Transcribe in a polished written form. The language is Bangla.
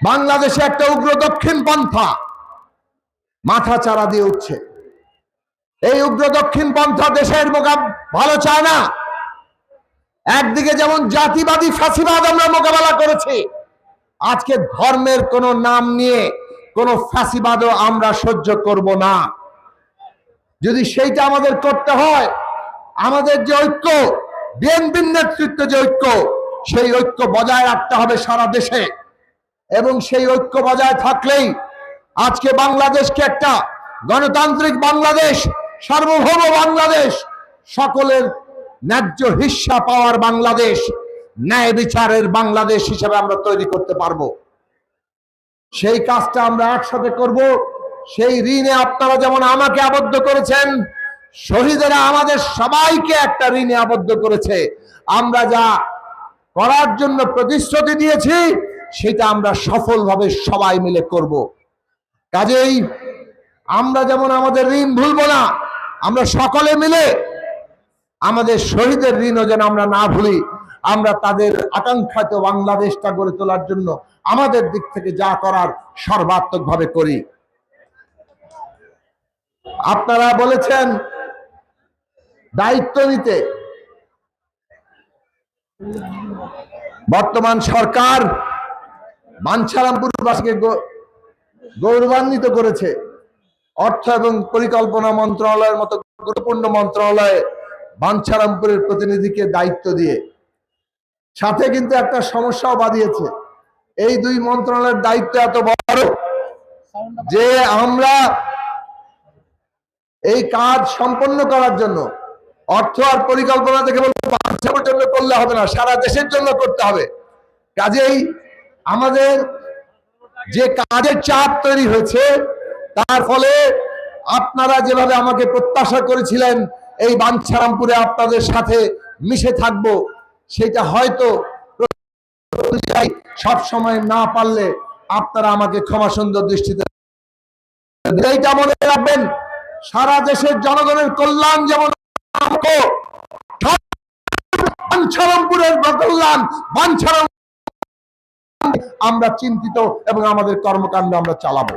বাংলাদেশে একটা উগ্র দক্ষিণ পন্থা মাথা চারা দিয়ে উঠছে। এই উগ্র দক্ষিণ পন্থা দেশের ভালো চায় না। একদিকে যেমন জাতিবাদী ফ্যাসিবাদ আমরা মোকাবেলা করেছি, আজকে ধর্মের কোন নাম নিয়ে কোন ফ্যাসিবাদও আমরা সহ্য করব না। যদি সেইটা আমাদের করতে হয়, আমাদের যে ঐক্য, বিএনপির নেতৃত্বে যে ঐক্য, সেই ঐক্য বজায় রাখতে হবে সারা দেশে। এবং সেই ঐক্য বজায় থাকলেই আজকে বাংলাদেশকে একটা গণতান্ত্রিক বাংলাদেশ, সার্বভৌম বাংলাদেশ, সকলের ন্যায্য হিস্সা পাওয়ার বাংলাদেশ, ন্যায় বিচারের বাংলাদেশ হিসেবে আমরা তৈরি করতে পারবো। সেই কাজটা আমরা একসাথে করব। সেই ঋণে আপনারা যেমন আমাকে আবদ্ধ করেছেন, শহীদেরা আমাদের সবাইকে একটা ঋণে আবদ্ধ করেছে। আমরা যা করার জন্য প্রতিশ্রুতি দিয়েছি সেটা আমরা সফলভাবে সবাই মিলে করব। কাজেই আমরা যেমন আমাদের ঋণ ভুলবো না, আমরা সকলে মিলে আমাদের শহীদের ঋণও যেন আমরা না ভুলি। আমরা তাদের আকাঙ্ক্ষিত বাংলাদেশটা গড়ে তোলার জন্য আমাদের দিক থেকে যা করার সর্বাত্মকভাবে করি। আপনারা বলেছেন দায়িত্ব নিতে। বর্তমান সরকার বাঞ্ছারামপুরবাসীকে গৌরবান্বিত করেছে। অর্থ এবং পরিকল্পনা মন্ত্রণালয়ের মতো গুরুত্বপূর্ণ মন্ত্রণালয়ে বাঞ্ছারামপুরের প্রতিনিধিকে দায়িত্ব দিয়ে, সাথে কিন্তু একটা সমস্যাও বাঁধিয়েছে। এই দুই মন্ত্রণালয়ের দায়িত্ব এত বড় যে আমরা এই কাজ সম্পন্ন করার জন্য অর্থ আর পরিকল্পনা থেকে বাঞ্ছারামপুরের জন্য করলে হবে না, সারা দেশের জন্য করতে হবে। কাজেই আমাদের যে কাজের চাপ তৈরি হয়েছে, তার ফলে আপনারা যেভাবে আমাকে প্রত্যাশা করেছিলেন এই বাঞ্ছারামপুরে আপনাদের সাথে মিশে থাকবো, সেটা হয়তো সব সময় না পারলে আপনারা আমাকে ক্ষমা সুন্দর দৃষ্টিতে এইটা মনে রাখবেন। সারা দেশের জনগণের কল্যাণ যেমন বাঞ্ছারামপুরের কল্যাণ, বাঞ্ছারামপুর আমরা চিন্তিত এবং আমাদের কর্মকাণ্ড আমরা চালাবো।